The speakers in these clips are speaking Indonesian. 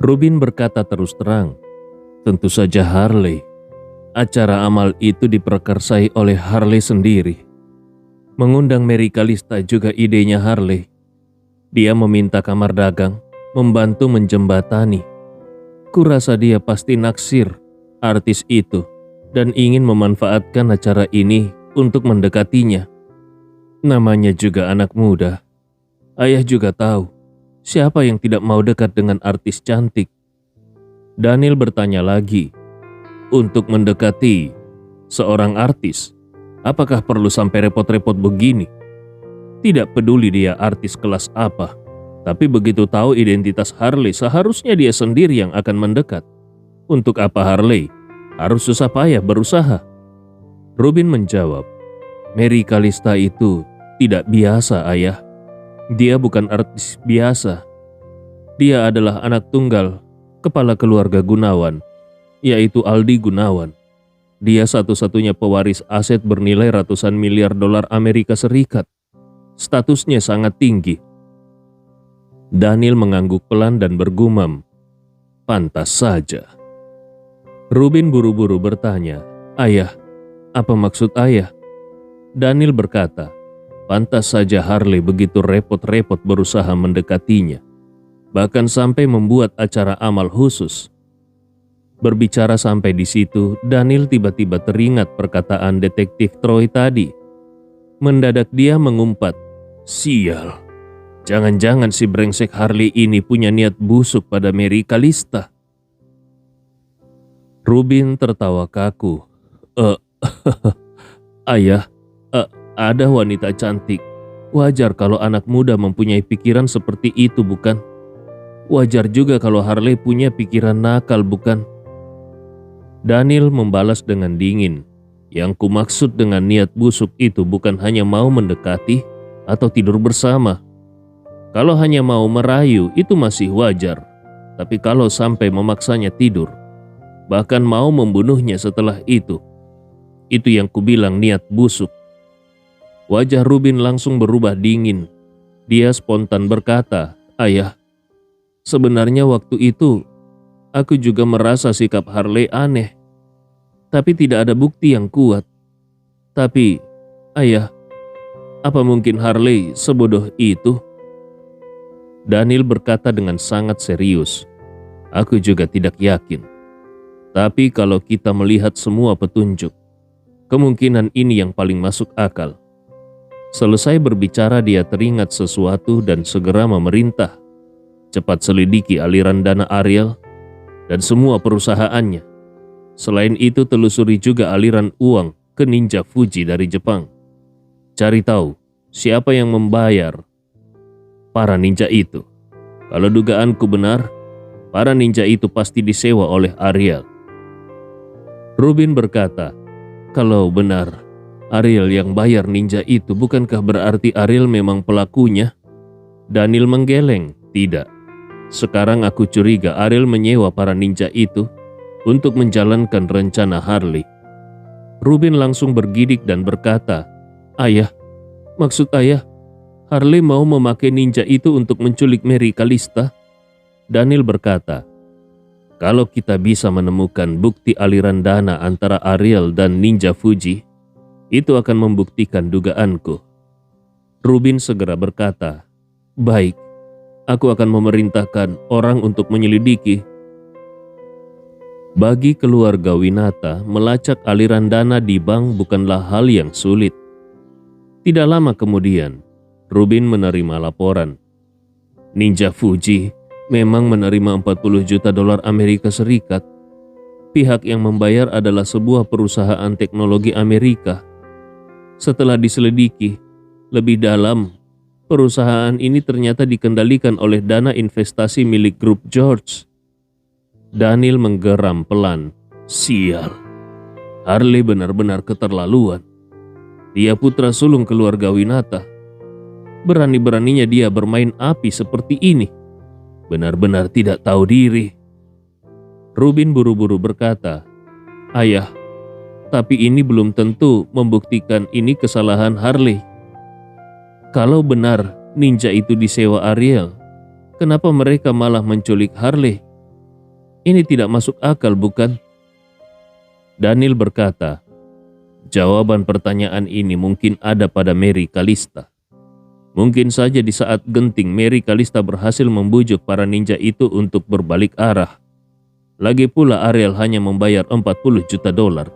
Rubin berkata terus terang, tentu saja Harley. Acara amal itu diprakarsai oleh Harley sendiri. Mengundang Mary Calista juga idenya Harley. Dia meminta kamar dagang membantu menjembatani. Kurasa dia pasti naksir artis itu dan ingin memanfaatkan acara ini untuk mendekatinya. Namanya juga anak muda. Ayah juga tahu siapa yang tidak mau dekat dengan artis cantik. Daniel bertanya lagi, untuk mendekati seorang artis, apakah perlu sampai repot-repot begini? Tidak peduli dia artis kelas apa, tapi begitu tahu identitas Harley, seharusnya dia sendiri yang akan mendekat. Untuk apa Harley harus susah payah berusaha? Rubin menjawab, Mary Calista itu tidak biasa, ayah. Dia bukan artis biasa. Dia adalah anak tunggal kepala keluarga Gunawan, yaitu Aldi Gunawan. Dia satu-satunya pewaris aset bernilai ratusan miliar dolar Amerika Serikat. Statusnya sangat tinggi. Daniel mengangguk pelan dan bergumam, pantas saja. Rubin buru-buru bertanya, ayah, apa maksud ayah? Daniel berkata, pantas saja Harley begitu repot-repot berusaha mendekatinya, bahkan sampai membuat acara amal khusus. Berbicara sampai di situ, Daniel tiba-tiba teringat perkataan detektif Troy tadi. Mendadak dia mengumpat, sial, jangan-jangan si brengsek Harley ini punya niat busuk pada Mary Calista. Rubin tertawa kaku. Ayah, ada wanita cantik. Wajar kalau anak muda mempunyai pikiran seperti itu, bukan? Wajar juga kalau Harley punya pikiran nakal, bukan? Daniel membalas dengan dingin. Yang kumaksud dengan niat busuk itu bukan hanya mau mendekati atau tidur bersama. Kalau hanya mau merayu itu masih wajar. Tapi kalau sampai memaksanya tidur, bahkan mau membunuhnya setelah itu yang kubilang niat busuk. Wajah Rubin langsung berubah dingin. Dia spontan berkata, ayah, sebenarnya waktu itu aku juga merasa sikap Harley aneh. Tapi tidak ada bukti yang kuat. Tapi, ayah, apa mungkin Harley sebodoh itu? Daniel berkata dengan sangat serius, aku juga tidak yakin. Tapi kalau kita melihat semua petunjuk, kemungkinan ini yang paling masuk akal. Selesai berbicara dia teringat sesuatu dan segera memerintah. Cepat selidiki aliran dana Ariel dan semua perusahaannya. Selain itu telusuri juga aliran uang ke Ninja Fuji dari Jepang. Cari tahu siapa yang membayar para ninja itu. Kalau dugaanku benar, para ninja itu pasti disewa oleh Ariel. Rubin berkata, kalau benar Ariel yang bayar ninja itu, bukankah berarti Ariel memang pelakunya? Daniel menggeleng, tidak. Sekarang aku curiga Ariel menyewa para ninja itu untuk menjalankan rencana Harley. Rubin langsung bergidik dan berkata, ayah, maksud ayah, Harley mau memakai ninja itu untuk menculik Mary Calista? Daniel berkata, kalau kita bisa menemukan bukti aliran dana antara Ariel dan Ninja Fuji, itu akan membuktikan dugaanku. Rubin segera berkata, baik, aku akan memerintahkan orang untuk menyelidiki. Bagi keluarga Winata, melacak aliran dana di bank bukanlah hal yang sulit. Tidak lama kemudian, Rubin menerima laporan. Ninja Fuji memang menerima 40 juta dolar Amerika Serikat. Pihak yang membayar adalah sebuah perusahaan teknologi Amerika. Setelah diselidiki lebih dalam, perusahaan ini ternyata dikendalikan oleh dana investasi milik grup George. Daniel menggeram pelan. Sial, Harley benar-benar keterlaluan. Dia putra sulung keluarga Winata. Berani-beraninya dia bermain api seperti ini. Benar-benar tidak tahu diri. Rubin buru-buru berkata, ayah, tapi ini belum tentu membuktikan ini kesalahan Harley. Kalau benar ninja itu disewa Ariel, kenapa mereka malah menculik Harley? Ini tidak masuk akal, bukan? Daniel berkata, jawaban pertanyaan ini mungkin ada pada Mary Calista. Mungkin saja di saat genting Mary Calista berhasil membujuk para ninja itu untuk berbalik arah. Lagi pula Ariel hanya membayar 40 juta dolar.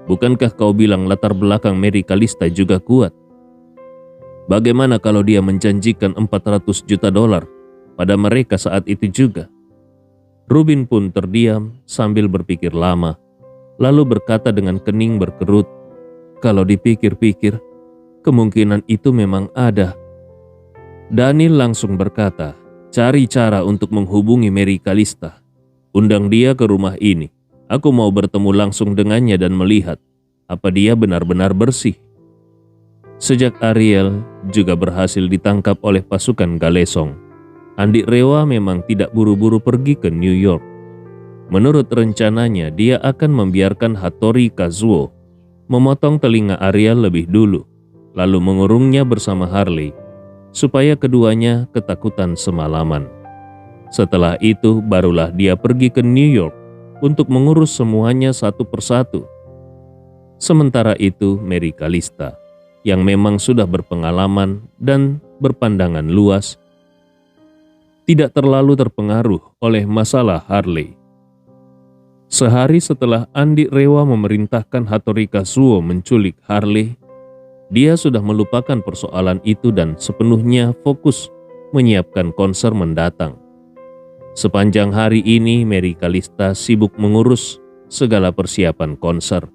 Bukankah kau bilang latar belakang Mary Calista juga kuat? Bagaimana kalau dia menjanjikan 400 juta dolar pada mereka saat itu juga? Rubin pun terdiam sambil berpikir lama, lalu berkata dengan kening berkerut, kalau dipikir-pikir, kemungkinan itu memang ada. Daniel langsung berkata, cari cara untuk menghubungi Mary Calista. Undang dia ke rumah ini. Aku mau bertemu langsung dengannya dan melihat apa dia benar-benar bersih. Sejak Ariel juga berhasil ditangkap oleh pasukan Galesong, Andi Rewa memang tidak buru-buru pergi ke New York. Menurut rencananya, dia akan membiarkan Hattori Kazuo memotong telinga Ariel lebih dulu, lalu mengurungnya bersama Harley, supaya keduanya ketakutan semalaman. Setelah itu barulah dia pergi ke New York untuk mengurus semuanya satu persatu. Sementara itu Mary Calista, yang memang sudah berpengalaman dan berpandangan luas, tidak terlalu terpengaruh oleh masalah Harley. Sehari setelah Andi Rewa memerintahkan Hattori Kazuo menculik Harley, dia sudah melupakan persoalan itu dan sepenuhnya fokus menyiapkan konser mendatang. Sepanjang hari ini Mary Calista sibuk mengurus segala persiapan konser.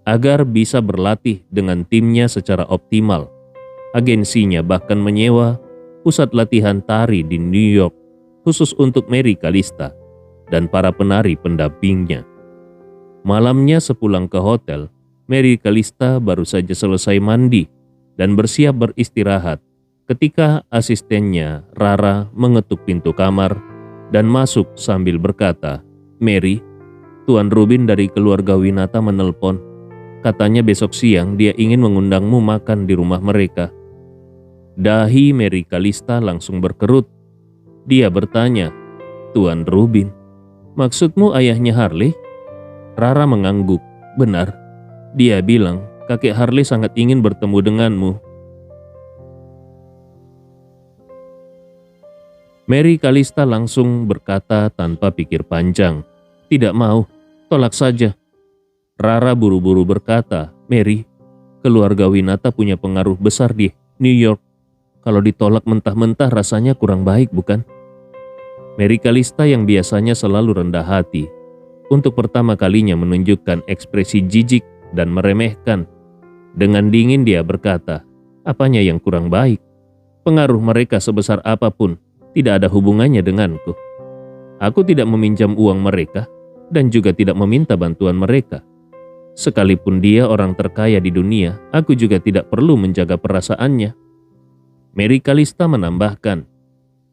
Agar bisa berlatih dengan timnya secara optimal, agensinya bahkan menyewa pusat latihan tari di New York khusus untuk Mary Calista dan para penari pendampingnya. Malamnya sepulang ke hotel, Mary Calista baru saja selesai mandi dan bersiap beristirahat ketika asistennya Rara mengetuk pintu kamar dan masuk sambil berkata, "Mary, Tuan Rubin dari keluarga Winata menelpon. Katanya besok siang dia ingin mengundangmu makan di rumah mereka." Dahi Mary Calista langsung berkerut. Dia bertanya, "Tuan Rubin, maksudmu ayahnya Harley?" Rara mengangguk. "Benar. Dia bilang kakek Harley sangat ingin bertemu denganmu." Mary Calista langsung berkata tanpa pikir panjang, "Tidak mau, tolak saja." Rara buru-buru berkata, "Mary, keluarga Winata punya pengaruh besar di New York. Kalau ditolak mentah-mentah rasanya kurang baik, bukan?" Mary Calista yang biasanya selalu rendah hati, untuk pertama kalinya menunjukkan ekspresi jijik dan meremehkan. Dengan dingin dia berkata, "Apanya yang kurang baik? Pengaruh mereka sebesar apapun tidak ada hubungannya denganku. Aku tidak meminjam uang mereka dan juga tidak meminta bantuan mereka. Sekalipun dia orang terkaya di dunia, aku juga tidak perlu menjaga perasaannya." Mary Calista menambahkan,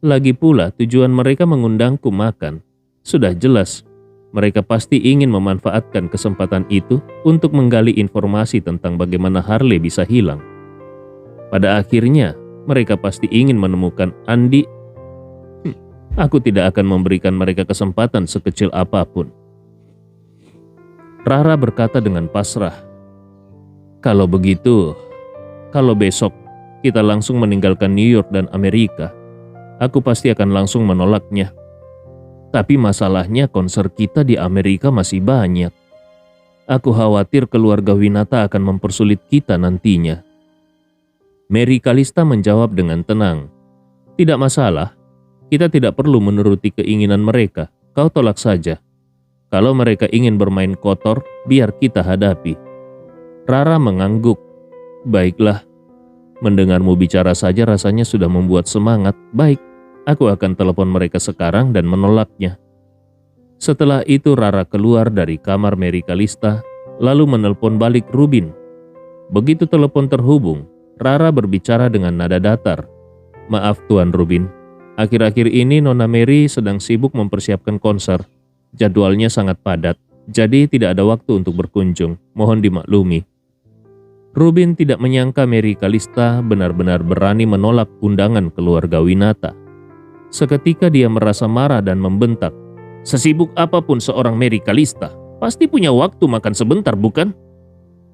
"Lagi pula tujuan mereka mengundangku makan. Sudah jelas, mereka pasti ingin memanfaatkan kesempatan itu untuk menggali informasi tentang bagaimana Harley bisa hilang. Pada akhirnya, mereka pasti ingin menemukan Andi. Aku tidak akan memberikan mereka kesempatan sekecil apapun." Rara berkata dengan pasrah, "Kalau begitu, kalau besok kita langsung meninggalkan New York dan Amerika, aku pasti akan langsung menolaknya. Tapi masalahnya konser kita di Amerika masih banyak. Aku khawatir keluarga Winata akan mempersulit kita nantinya." Mary Calista menjawab dengan tenang, "Tidak masalah. Kita tidak perlu menuruti keinginan mereka. Kau tolak saja. Kalau mereka ingin bermain kotor, biar kita hadapi." Rara mengangguk. "Baiklah. Mendengarmu bicara saja rasanya sudah membuat semangat. Baik, aku akan telepon mereka sekarang dan menolaknya." Setelah itu Rara keluar dari kamar Mary Calista, lalu menelpon balik Rubin. Begitu telepon terhubung, Rara berbicara dengan nada datar. "Maaf Tuan Rubin, akhir-akhir ini Nona Mary sedang sibuk mempersiapkan konser. Jadwalnya sangat padat, jadi tidak ada waktu untuk berkunjung. Mohon dimaklumi." Rubin tidak menyangka Mary Calista benar-benar berani menolak undangan keluarga Winata. Seketika dia merasa marah dan membentak, Sesibuk apapun seorang Mary Kalista, pasti punya waktu makan sebentar, bukan?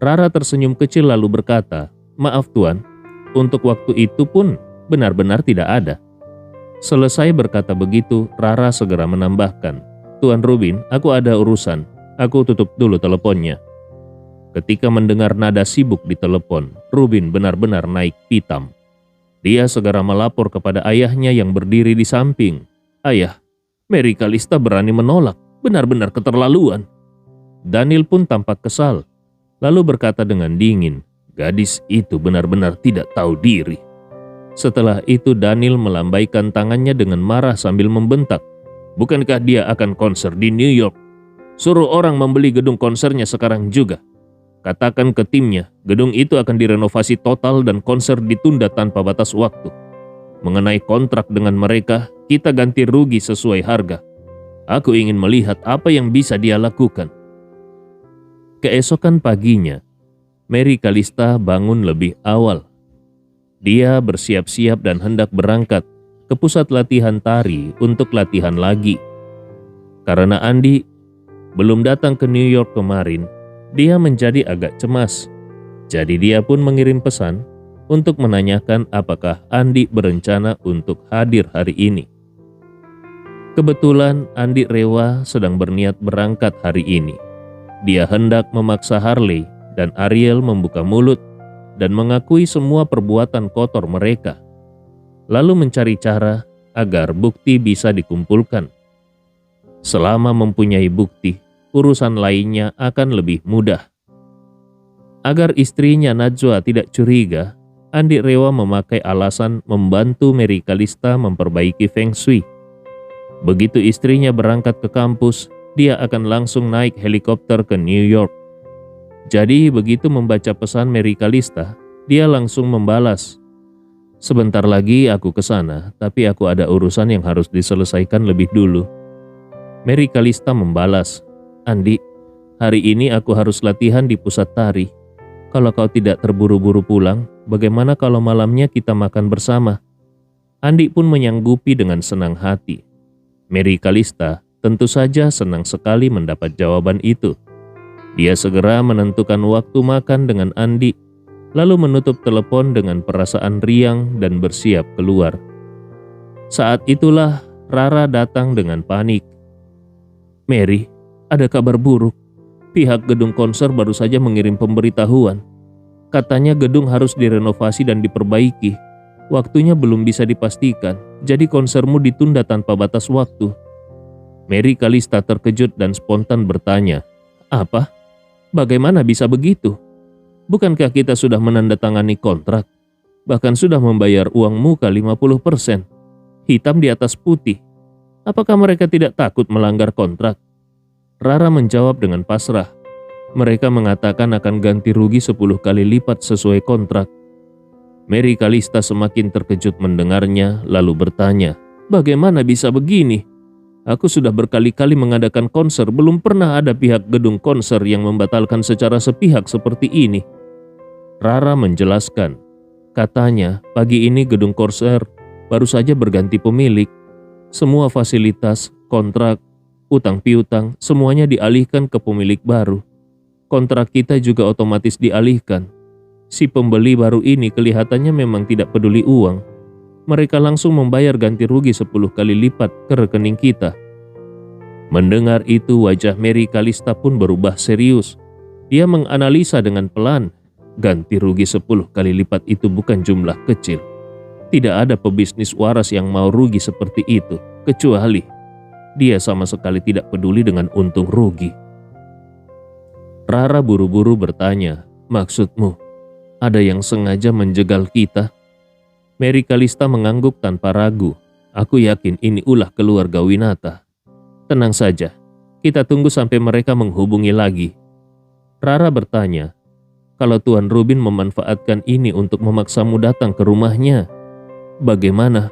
Rara tersenyum kecil lalu berkata, "Maaf Tuan, untuk waktu itu pun benar-benar tidak ada." Selesai berkata begitu, Rara segera menambahkan, "Tuan Rubin, aku ada urusan. Aku tutup dulu teleponnya." Ketika mendengar nada sibuk di telepon, Rubin benar-benar naik pitam. Dia segera melapor kepada ayahnya yang berdiri di samping. "Ayah, Mary Kalista berani menolak, benar-benar keterlaluan." Daniel pun tampak kesal, lalu berkata dengan dingin, "Gadis itu benar-benar tidak tahu diri." Setelah itu Daniel melambaikan tangannya dengan marah sambil membentak, "Bukankah dia akan konser di New York? Suruh orang membeli gedung konsernya sekarang juga. Katakan ke timnya, gedung itu akan direnovasi total dan konser ditunda tanpa batas waktu. Mengenai kontrak dengan mereka, kita ganti rugi sesuai harga. Aku ingin melihat apa yang bisa dia lakukan." Keesokan paginya, Mary Kalista bangun lebih awal. Dia bersiap-siap dan hendak berangkat ke pusat latihan tari untuk latihan lagi. Karena Andi belum datang ke New York kemarin, dia menjadi agak cemas. Jadi dia pun mengirim pesan untuk menanyakan apakah Andi berencana untuk hadir hari ini. Kebetulan Andi Rewa sedang berniat berangkat hari ini. Dia hendak memaksa Harley dan Ariel membuka mulut dan mengakui semua perbuatan kotor mereka, lalu mencari cara agar bukti bisa dikumpulkan. Selama mempunyai bukti, urusan lainnya akan lebih mudah. Agar istrinya Najwa tidak curiga, Andi Rewa memakai alasan membantu Mary Kalista memperbaiki Feng Shui. Begitu istrinya berangkat ke kampus, dia akan langsung naik helikopter ke New York. Jadi begitu membaca pesan Mary Kalista, dia langsung membalas, "Sebentar lagi aku ke sana, tapi aku ada urusan yang harus diselesaikan lebih dulu." Mary Kalista membalas, "Andi, hari ini aku harus latihan di pusat tari. Kalau kau tidak terburu-buru pulang, bagaimana kalau malamnya kita makan bersama?" Andi pun menyanggupi dengan senang hati. Mary Kalista tentu saja senang sekali mendapat jawaban itu. Dia segera menentukan waktu makan dengan Andi, lalu menutup telepon dengan perasaan riang dan bersiap keluar. Saat itulah Rara datang dengan panik. "Mary, ada kabar buruk. Pihak gedung konser baru saja mengirim pemberitahuan. Katanya gedung harus direnovasi dan diperbaiki. Waktunya belum bisa dipastikan, jadi konsermu ditunda tanpa batas waktu." Mary Kalista terkejut dan spontan bertanya, "Apa? Bagaimana bisa begitu? Bukankah kita sudah menandatangani kontrak? Bahkan sudah membayar uang muka 50%. Hitam di atas putih. Apakah mereka tidak takut melanggar kontrak?" Rara menjawab dengan pasrah. "Mereka mengatakan akan ganti rugi 10 kali lipat sesuai kontrak." Mary Kalista semakin terkejut mendengarnya lalu bertanya, "Bagaimana bisa begini? Aku sudah berkali-kali mengadakan konser, belum pernah ada pihak gedung konser yang membatalkan secara sepihak seperti ini." Rara menjelaskan, katanya pagi ini gedung konser baru saja berganti pemilik. Semua fasilitas, kontrak, utang piutang, semuanya dialihkan ke pemilik baru. Kontrak kita juga otomatis dialihkan. Si pembeli baru ini kelihatannya memang tidak peduli uang. Mereka langsung membayar ganti rugi 10 kali lipat ke rekening kita. Mendengar itu wajah Mary Kalista pun berubah serius. Dia menganalisa dengan pelan. Ganti rugi 10 kali lipat itu bukan jumlah kecil. Tidak ada pebisnis waras yang mau rugi seperti itu, kecuali dia sama sekali tidak peduli dengan untung rugi. Rara buru-buru bertanya, "Maksudmu? Ada yang sengaja menjegal kita?" Mary Kalista mengangguk tanpa ragu. "Aku yakin ini ulah keluarga Winata. Tenang saja, kita tunggu sampai mereka menghubungi lagi." Rara bertanya, "Kalau Tuan Rubin memanfaatkan ini untuk memaksamu datang ke rumahnya, bagaimana?"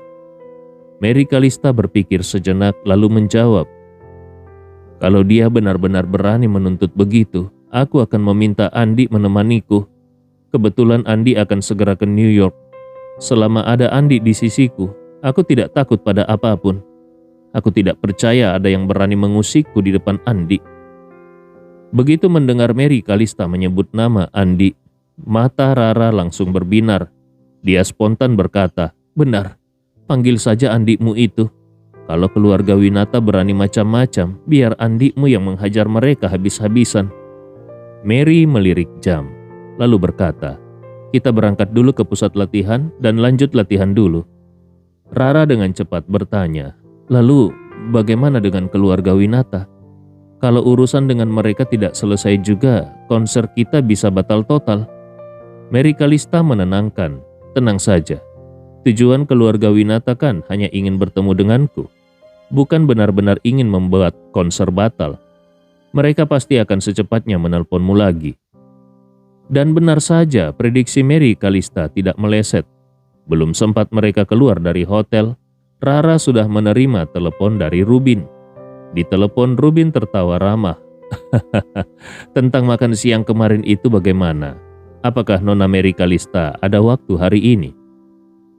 Mary Kalista berpikir sejenak lalu menjawab, "Kalau dia benar-benar berani menuntut begitu, aku akan meminta Andi menemaniku. Kebetulan Andi akan segera ke New York. Selama ada Andi di sisiku, aku tidak takut pada apapun. Aku tidak percaya ada yang berani mengusikku di depan Andi." Begitu mendengar Mary Kalista menyebut nama Andi, mata Rara langsung berbinar. Dia spontan berkata, "Benar, panggil saja Andimu itu. Kalau keluarga Winata berani macam-macam, biar Andimu yang menghajar mereka habis-habisan." Mary melirik jam, lalu berkata, "Kita berangkat dulu ke pusat latihan dan lanjut latihan dulu." Rara dengan cepat bertanya, "Lalu bagaimana dengan keluarga Winata? Kalau urusan dengan mereka tidak selesai juga, konser kita bisa batal total." Mary Kalista menenangkan, "Tenang saja. Tujuan keluarga Winata kan hanya ingin bertemu denganku. Bukan benar-benar ingin membuat konser batal. Mereka pasti akan secepatnya menelponmu lagi." Dan benar saja prediksi Mary Kalista tidak meleset. Belum sempat mereka keluar dari hotel, Rara sudah menerima telepon dari Rubin. Di telepon Rubin tertawa ramah. "Tentang makan siang kemarin itu bagaimana? Apakah Nona Mary Kalista ada waktu hari ini?"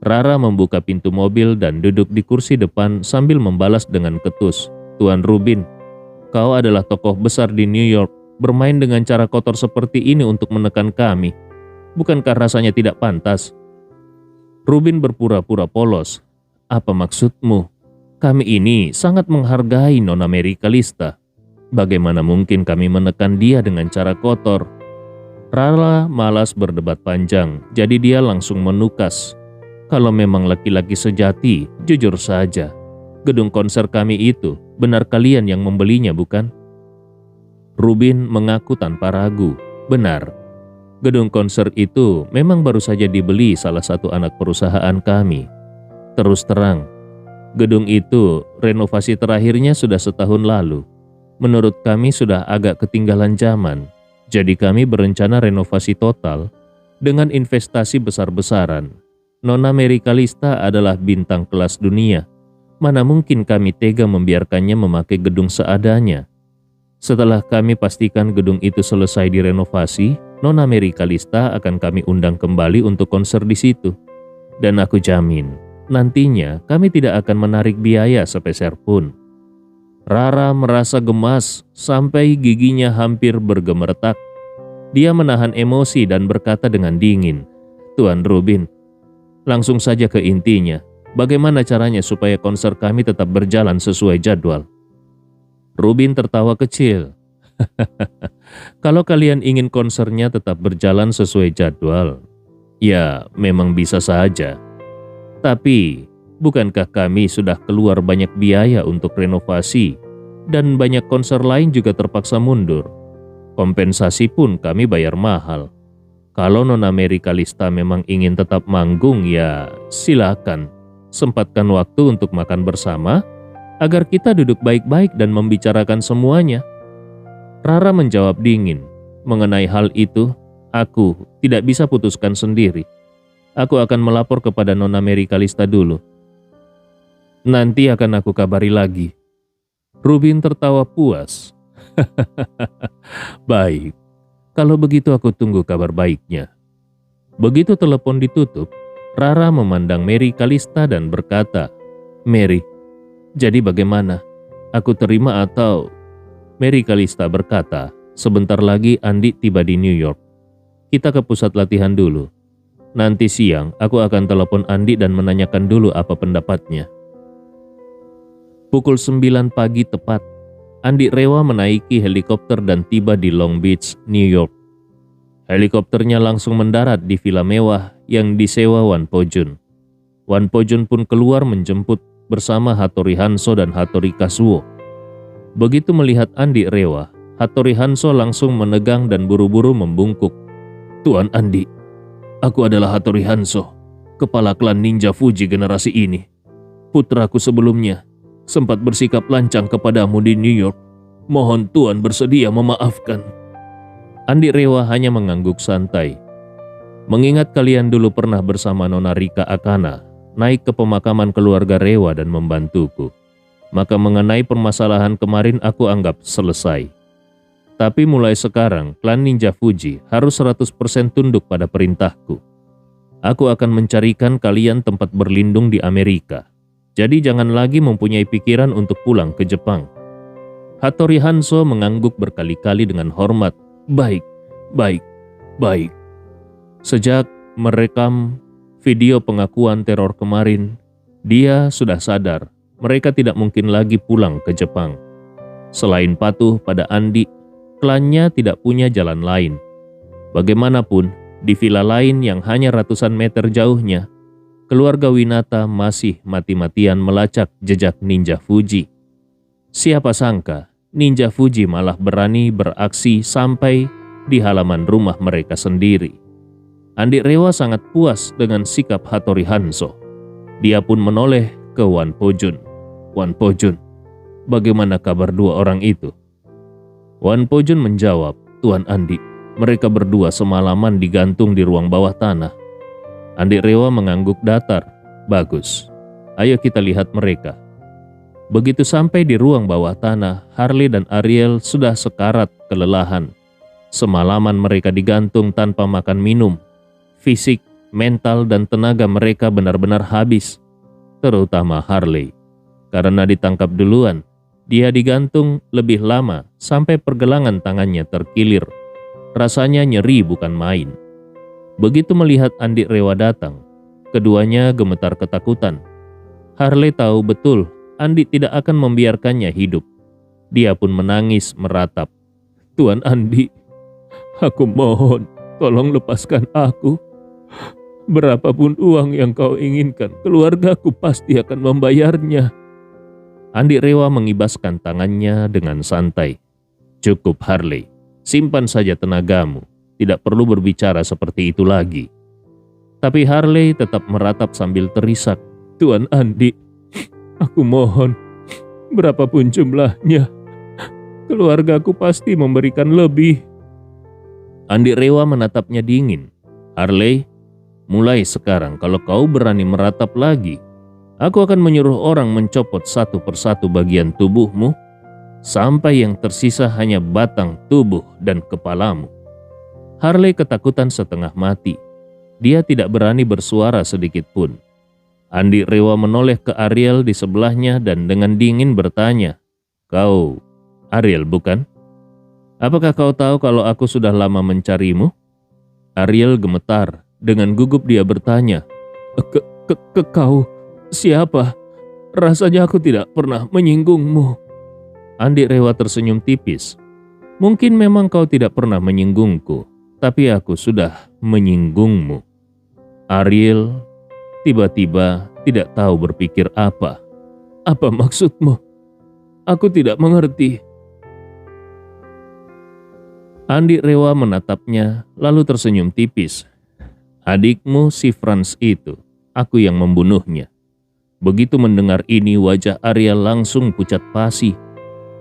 Rara membuka pintu mobil dan duduk di kursi depan sambil membalas dengan ketus, "Tuan Rubin, kau adalah tokoh besar di New York. Bermain dengan cara kotor seperti ini untuk menekan kami. Bukankah rasanya tidak pantas?" Rubin berpura-pura polos. "Apa maksudmu? Kami ini sangat menghargai Nona Mary Kalista. Bagaimana mungkin kami menekan dia dengan cara kotor?" Rara malas berdebat panjang, jadi dia langsung menukas. "Kalau memang laki-laki sejati, jujur saja. Gedung konser kami itu, benar kalian yang membelinya bukan?" Rubin mengaku tanpa ragu, "Benar. Gedung konser itu memang baru saja dibeli salah satu anak perusahaan kami. Terus terang, gedung itu renovasi terakhirnya sudah setahun lalu. Menurut kami sudah agak ketinggalan zaman. Jadi kami berencana renovasi total dengan investasi besar-besaran. Nona Mary Kalista adalah bintang kelas dunia. Mana mungkin kami tega membiarkannya memakai gedung seadanya. Setelah kami pastikan gedung itu selesai direnovasi, Nona Mary Kalista akan kami undang kembali untuk konser di situ. Dan aku jamin, nantinya kami tidak akan menarik biaya sepeser pun." Rara merasa gemas sampai giginya hampir bergemeretak. Dia menahan emosi dan berkata dengan dingin, "Tuan Rubin, langsung saja ke intinya. Bagaimana caranya supaya konser kami tetap berjalan sesuai jadwal?" Rubin tertawa kecil. "Kalau kalian ingin konsernya tetap berjalan sesuai jadwal, ya memang bisa saja. Tapi bukankah kami sudah keluar banyak biaya untuk renovasi dan banyak konser lain juga terpaksa mundur? Kompensasi pun kami bayar mahal. Kalau Nona Mary Kalista memang ingin tetap manggung, ya silakan. Sempatkan waktu untuk makan bersama agar kita duduk baik-baik dan membicarakan semuanya." Rara menjawab dingin, "Mengenai hal itu, aku tidak bisa putuskan sendiri. Aku akan melapor kepada Nona Mary Kalista dulu. Nanti akan aku kabari lagi." Rubin tertawa puas. "Baik, kalau begitu aku tunggu kabar baiknya." Begitu telepon ditutup, Rara memandang Mary Kalista dan berkata, "Mary, jadi bagaimana? Aku terima atau..." Mary Kalista berkata, "Sebentar lagi Andi tiba di New York. Kita ke pusat latihan dulu. Nanti siang aku akan telepon Andi dan menanyakan dulu apa pendapatnya." Pukul 9 pagi tepat, Andi Rewa menaiki helikopter dan tiba di Long Beach, New York. Helikopternya langsung mendarat di villa mewah yang disewa Wan Po-jun. Wan Po-jun pun keluar menjemput bersama Hattori Hanzo dan Hattori Kazuo. Begitu melihat Andi Rewa, Hattori Hanzo langsung menegang dan buru-buru membungkuk. "Tuan Andi, aku adalah Hattori Hanzo, kepala klan ninja Fuji generasi ini. Putraku sebelumnya sempat bersikap lancang kepadamu di New York. Mohon Tuan bersedia memaafkan." Andi Rewa hanya mengangguk santai. "Mengingat kalian dulu pernah bersama Nona Rika Akana, naik ke pemakaman keluarga Rewa dan membantuku, maka mengenai permasalahan kemarin aku anggap selesai. Tapi mulai sekarang, klan ninja Fuji harus 100% tunduk pada perintahku. Aku akan mencarikan kalian tempat berlindung di Amerika. Jadi jangan lagi mempunyai pikiran untuk pulang ke Jepang. Hattori Hanzo mengangguk berkali-kali dengan hormat. Baik, baik, baik. Sejak merekam video pengakuan teror kemarin, dia sudah sadar mereka tidak mungkin lagi pulang ke Jepang. Selain patuh pada Andi, klannya tidak punya jalan lain. Bagaimanapun, di villa lain yang hanya ratusan meter jauhnya, keluarga Winata masih mati-matian melacak jejak ninja Fuji. Siapa sangka, ninja Fuji malah berani beraksi sampai di halaman rumah mereka sendiri. Andi Rewa sangat puas dengan sikap Hattori Hanzo. Dia pun menoleh ke Wan Pojun. Wan Pojun, bagaimana kabar dua orang itu? Wan Pojun menjawab, Tuan Andi, mereka berdua semalaman digantung di ruang bawah tanah. Andi Rewa mengangguk datar. Bagus, ayo kita lihat mereka. Begitu sampai di ruang bawah tanah, Harley dan Ariel sudah sekarat kelelahan. Semalaman mereka digantung tanpa makan minum. Fisik, mental, dan tenaga mereka benar-benar habis. Terutama Harley. Karena ditangkap duluan, dia digantung lebih lama sampai pergelangan tangannya terkilir. Rasanya nyeri bukan main. Begitu melihat Andi Rewa datang, keduanya gemetar ketakutan. Harley tahu betul Andi tidak akan membiarkannya hidup. Dia pun menangis meratap. Tuan Andi, aku mohon, tolong lepaskan aku. Berapapun uang yang kau inginkan, keluargaku pasti akan membayarnya. Andi Rewa mengibaskan tangannya dengan santai. Cukup Harley, simpan saja tenagamu. Tidak perlu berbicara seperti itu lagi. Tapi Harley tetap meratap sambil terisak. Tuan Andi, aku mohon, berapapun jumlahnya, keluargaku pasti memberikan lebih. Andi Rewa menatapnya dingin. Harley, mulai sekarang kalau kau berani meratap lagi, aku akan menyuruh orang mencopot satu persatu bagian tubuhmu, sampai yang tersisa hanya batang tubuh dan kepalamu. Harley ketakutan setengah mati. Dia tidak berani bersuara sedikit pun. Andi Rewa menoleh ke Ariel di sebelahnya dan dengan dingin bertanya, Kau, Ariel bukan? Apakah kau tahu kalau aku sudah lama mencarimu? Ariel gemetar. Dengan gugup dia bertanya, Kau siapa? Rasanya aku tidak pernah menyinggungmu. Andi Rewa tersenyum tipis. Mungkin memang kau tidak pernah menyinggungku, tapi aku sudah menyinggungmu. Ariel tiba-tiba tidak tahu berpikir apa. Apa maksudmu? Aku tidak mengerti. Andi Rewa menatapnya lalu tersenyum tipis. Adikmu si Franz itu, aku yang membunuhnya. Begitu mendengar ini wajah Ariel langsung pucat pasi.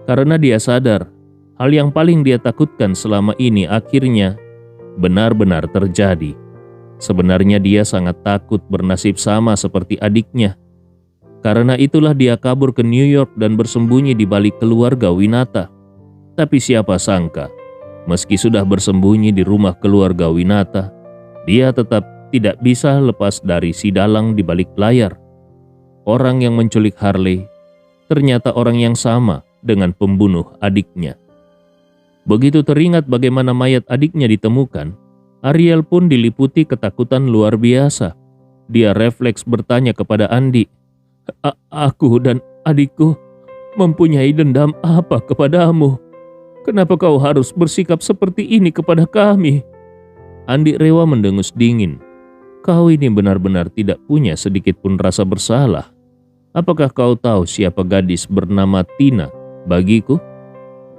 Karena dia sadar, hal yang paling dia takutkan selama ini akhirnya benar-benar terjadi. Sebenarnya dia sangat takut bernasib sama seperti adiknya. Karena itulah dia kabur ke New York dan bersembunyi di balik keluarga Winata. Tapi siapa sangka, meski sudah bersembunyi di rumah keluarga Winata, dia tetap tidak bisa lepas dari si dalang di balik layar. Orang yang menculik Harley ternyata orang yang sama dengan pembunuh adiknya. Begitu teringat bagaimana mayat adiknya ditemukan, Ariel pun diliputi ketakutan luar biasa. Dia refleks bertanya kepada Andi, Aku dan adikku mempunyai dendam apa kepadamu? Kenapa kau harus bersikap seperti ini kepada kami? Andi Rewa mendengus dingin. Kau ini benar-benar tidak punya sedikit pun rasa bersalah. Apakah kau tahu siapa gadis bernama Tina bagiku?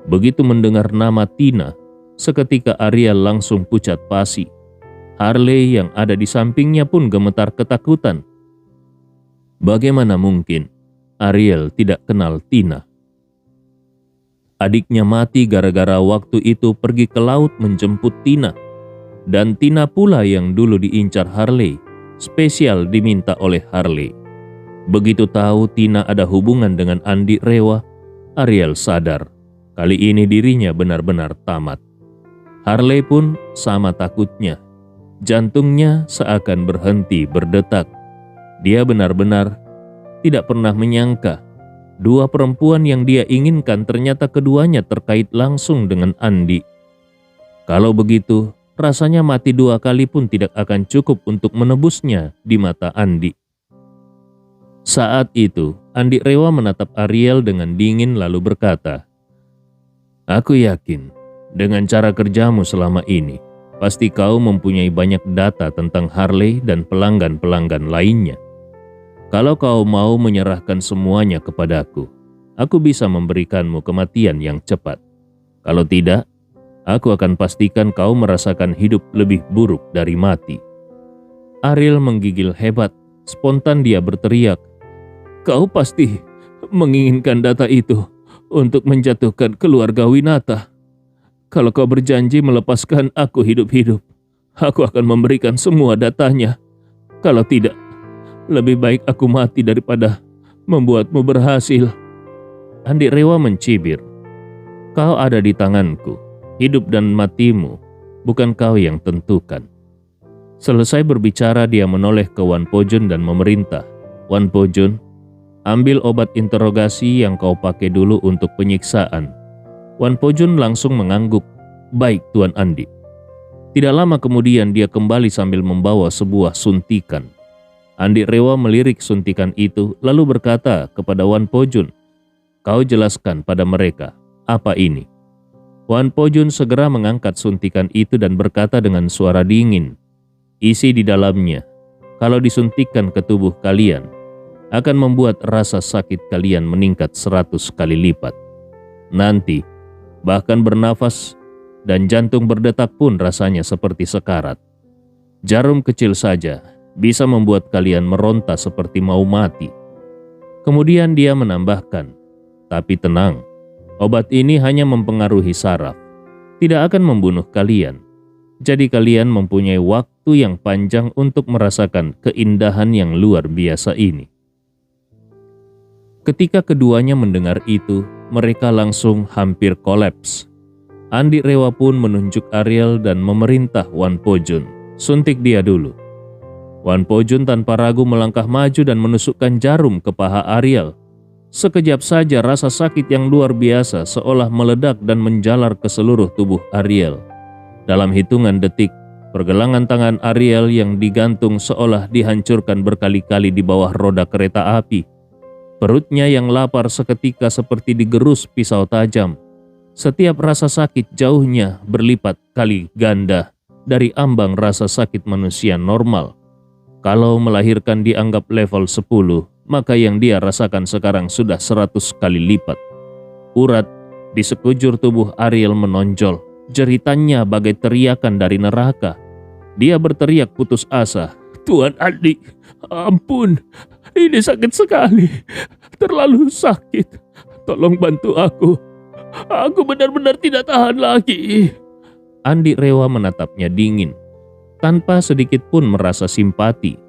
Begitu mendengar nama Tina, seketika Ariel langsung pucat pasi. Harley yang ada di sampingnya pun gemetar ketakutan. Bagaimana mungkin Ariel tidak kenal Tina? Adiknya mati gara-gara waktu itu pergi ke laut menjemput Tina. Dan Tina pula yang dulu diincar Harley, spesial diminta oleh Harley. Begitu tahu Tina ada hubungan dengan Andi Rewa, Ariel sadar kali ini dirinya benar-benar tamat. Harley pun sama takutnya. Jantungnya seakan berhenti berdetak. Dia benar-benar Tidak pernah menyangka, dua perempuan yang dia inginkan ternyata keduanya terkait langsung dengan Andi. Kalau begitu, rasanya mati 2 kali pun tidak akan cukup untuk menebusnya di mata Andi. Saat itu, Andi Rewa menatap Ariel dengan dingin lalu berkata, "Aku yakin, dengan cara kerjamu selama ini, pasti kau mempunyai banyak data tentang Harley dan pelanggan-pelanggan lainnya. Kalau kau mau menyerahkan semuanya kepadaku, aku bisa memberikanmu kematian yang cepat. Kalau tidak, aku akan pastikan kau merasakan hidup lebih buruk dari mati." Ariel menggigil hebat. Spontan dia berteriak, "Kau pasti menginginkan data itu untuk menjatuhkan keluarga Winata. Kalau kau berjanji melepaskan aku hidup-hidup, aku akan memberikan semua datanya. Kalau tidak, lebih baik aku mati daripada membuatmu berhasil." Andi Rewa mencibir, "Kau ada di tanganku. Hidup dan matimu bukan kau yang tentukan." Selesai berbicara, dia menoleh ke Wan Pojun dan memerintah, "Wan Pojun, ambil obat interogasi yang kau pakai dulu untuk penyiksaan." Wan Pojun langsung mengangguk, "Baik, Tuan Andi." Tidak lama kemudian dia kembali sambil membawa sebuah suntikan. Andi Rewa melirik suntikan itu lalu berkata kepada Wan Pojun, "Kau jelaskan pada mereka, apa ini?" Wan Pojun segera mengangkat suntikan itu dan berkata dengan suara dingin, "Isi di dalamnya, kalau disuntikkan ke tubuh kalian, akan membuat rasa sakit kalian meningkat 100 kali lipat. Nanti, bahkan bernafas dan jantung berdetak pun rasanya seperti sekarat. Jarum kecil saja bisa membuat kalian meronta seperti mau mati." Kemudian dia menambahkan, "Tapi tenang, obat ini hanya mempengaruhi saraf, tidak akan membunuh kalian. Jadi kalian mempunyai waktu yang panjang untuk merasakan keindahan yang luar biasa ini." Ketika keduanya mendengar itu, mereka langsung hampir kolaps. Andi Rewa pun menunjuk Ariel dan memerintah Wan Pojun, "Suntik dia dulu." Wan Pojun tanpa ragu melangkah maju dan menusukkan jarum ke paha Ariel. Sekejap saja rasa sakit yang luar biasa seolah meledak dan menjalar ke seluruh tubuh Ariel. Dalam hitungan detik, pergelangan tangan Ariel yang digantung seolah dihancurkan berkali-kali di bawah roda kereta api. Perutnya yang lapar seketika seperti digerus pisau tajam. Setiap rasa sakit jauhnya berlipat kali ganda dari ambang rasa sakit manusia normal. Kalau melahirkan dianggap level 10, maka yang dia rasakan sekarang sudah 100 kali lipat. Urat di sekujur tubuh Ariel menonjol. Jeritannya bagai teriakan dari neraka. Dia berteriak putus asa, "Tuan Andi, ampun, ini sakit sekali, terlalu sakit. Tolong bantu aku. Aku benar-benar tidak tahan lagi." Andi Rewa menatapnya dingin, tanpa sedikit pun merasa simpati.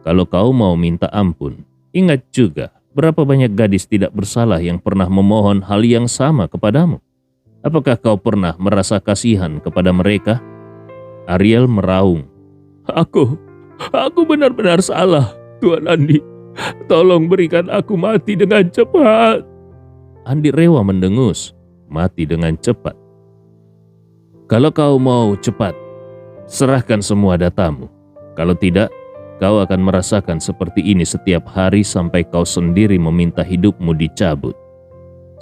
"Kalau kau mau minta ampun, ingat juga berapa banyak gadis tidak bersalah yang pernah memohon hal yang sama kepadamu. Apakah kau pernah merasa kasihan kepada mereka?" Ariel meraung, Aku benar-benar salah, Tuan Andi. Tolong berikan aku mati dengan cepat." Andi Rewa mendengus, "Mati dengan cepat? Kalau kau mau cepat, serahkan semua datamu. Kalau tidak, kau akan merasakan seperti ini setiap hari sampai kau sendiri meminta hidupmu dicabut."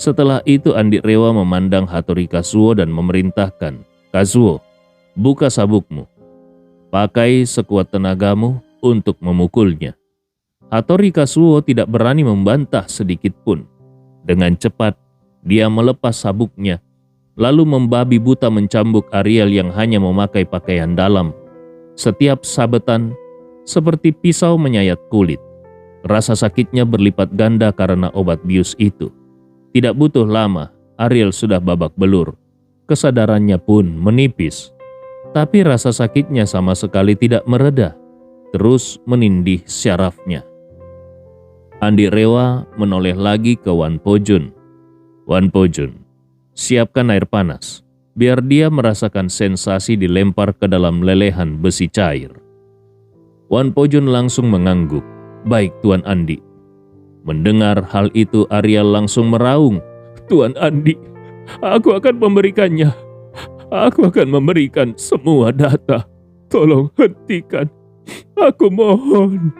Setelah itu Andi Rewa memandang Hattori Kazuo dan memerintahkan, "Kazuo, buka sabukmu. Pakai sekuat tenagamu untuk memukulnya." Hattori Kazuo tidak berani membantah sedikit pun. Dengan cepat, dia melepas sabuknya, lalu membabi buta mencambuk Ariel yang hanya memakai pakaian dalam. Setiap sabetan seperti pisau menyayat kulit. Rasa sakitnya berlipat ganda karena obat bius itu. Tidak butuh lama, Ariel sudah babak belur. Kesadarannya pun menipis. Tapi rasa sakitnya sama sekali tidak mereda, terus menindih syarafnya. Andi Rewa menoleh lagi ke Wan Pojun. "Wan Pojun, siapkan air panas, biar dia merasakan sensasi dilempar ke dalam lelehan besi cair." Wan Pojun langsung mengangguk, "Baik, Tuan Andi." Mendengar hal itu, Ariel langsung meraung. "Tuan Andi, aku akan memberikannya. Aku akan memberikan semua data. Tolong hentikan. Aku mohon."